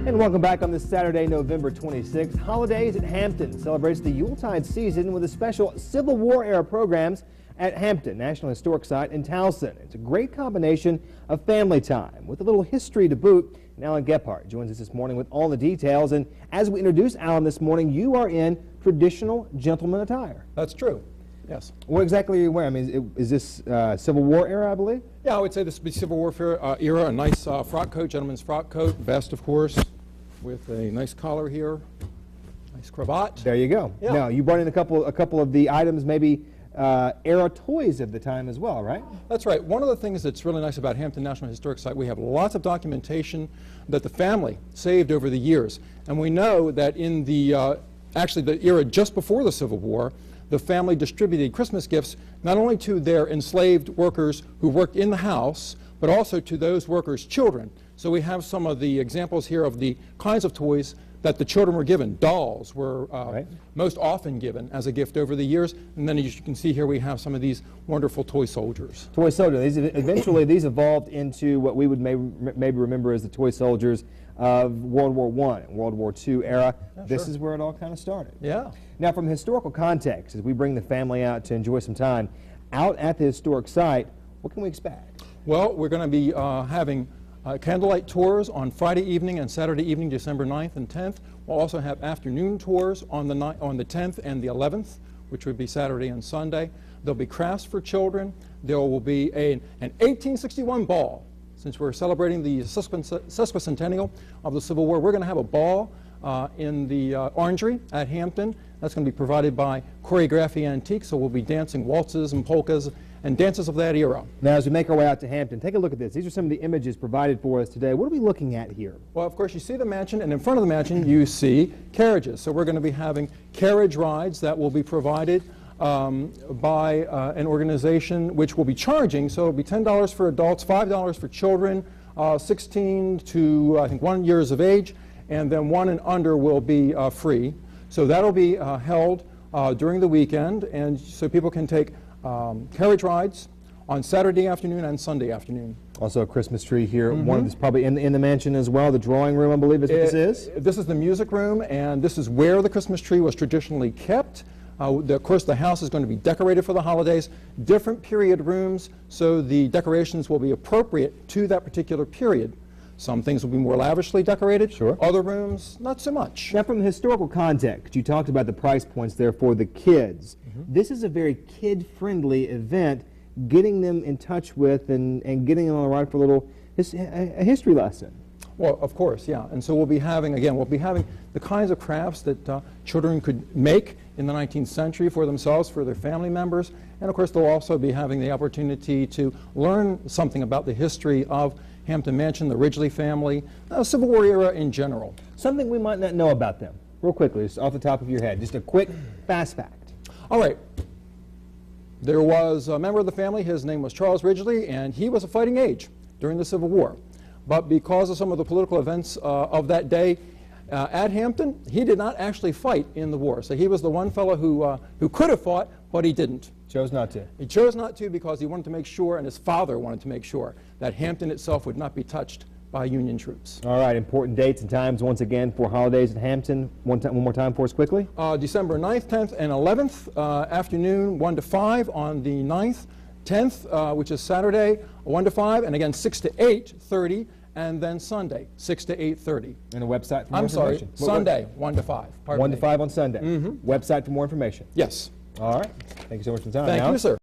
And welcome back on this Saturday, November 26th. Holidays at Hampton celebrates the Yuletide season with a special Civil War era programs at Hampton National Historic Site in Towson. It's a great combination of family time with a little history to boot. And Alan Gephardt joins us this morning with all the details. And as we introduce Alan this morning, you are in traditional gentleman attire. That's true. Yes. What exactly are you wearing? I mean, is this Civil War era, I believe? Yeah, I would say this would be Civil War era. A nice frock coat, gentleman's frock coat, vest, of course, with a nice collar here, nice cravat. There you go. Yeah. Now, you brought in a couple of the items, maybe era toys of the time as well, right? That's right. One of the things that's really nice about Hampton National Historic Site, we have lots of documentation that the family saved over the years. And we know that in the, actually the era just before the Civil War, the family distributed Christmas gifts not only to their enslaved workers who worked in the house, but also to those workers' children. So we have some of the examples here of the kinds of toys that the children were given. Dolls were most often given as a gift over the years. And then as you can see here, we have some of these wonderful toy soldiers. Toy soldiers. Eventually, these evolved into what we would maybe remember as the toy soldiers of World War I and World War II era. Yeah, this is where it all kind of started. Yeah. Now, from historical context, as we bring the family out to enjoy some time out at the historic site, what can we expect? Well, we're going to be having candlelight tours on Friday evening and Saturday evening, December 9th and 10th. We'll also have afternoon tours on the 10th and the 11th, which would be Saturday and Sunday. There'll be crafts for children. There will be an 1861 ball. Since we're celebrating the sesquicentennial of the Civil War, we're going to have a ball in the Orangery at Hampton. That's going to be provided by Choreography Antique, so we'll be dancing waltzes and polkas and dances of that era. Now, as we make our way out to Hampton, take a look at this. These are some of the images provided for us today. What are we looking at here? Well, of course, you see the mansion, and in front of the mansion, you see carriages. So we're going to be having carriage rides that will be provided by an organization which will be charging. So it'll be $10 for adults, $5 for children, 16 to, I think, 1 years of age, and then 1 and under will be free. So that'll be held during the weekend, and so people can take carriage rides on Saturday afternoon and Sunday afternoon. Also a Christmas tree here. One of this probably in the mansion as well. The drawing room, I believe, is what this is. This is the music room, and this is where the Christmas tree was traditionally kept. Of course, the house is going to be decorated for the holidays. Different period rooms, so the decorations will be appropriate to that particular period. Some things will be more lavishly decorated. Sure. Other rooms, not so much. Now, from the historical context, you talked about the price points there for the kids. This is a very kid-friendly event, getting them in touch with and getting them on the ride for a history lesson. Well, of course, yeah. And so we'll be having the kinds of crafts that children could make in the 19th century for themselves, for their family members. And of course, they'll also be having the opportunity to learn something about the history of Hampton Mansion, the Ridgely family, Civil War era in general. Something we might not know about them, real quickly, just off the top of your head. Just a quick, fast fact. All right. There was a member of the family, his name was Charles Ridgely, and he was of fighting age during the Civil War. But because of some of the political events of that day at Hampton, he did not actually fight in the war. So he was the one fellow who could have fought, but he didn't. Chose not to. He chose not to because he wanted to make sure, and his father wanted to make sure, that Hampton itself would not be touched by Union troops. All right, important dates and times once again for holidays at Hampton. One more time for us quickly. December 9th, 10th, and 11th, afternoon 1 to 5 on the 9th. 10th, which is Saturday, 1 to 5, and again 6 to 8:30, and then Sunday, 6 to 8:30. And a website for more I'm information. sorry, Sunday, 1 to 5. 1 to 5 on Sunday. Website for more information. Yes. All right. Thank you so much for the time. Thank you, sir.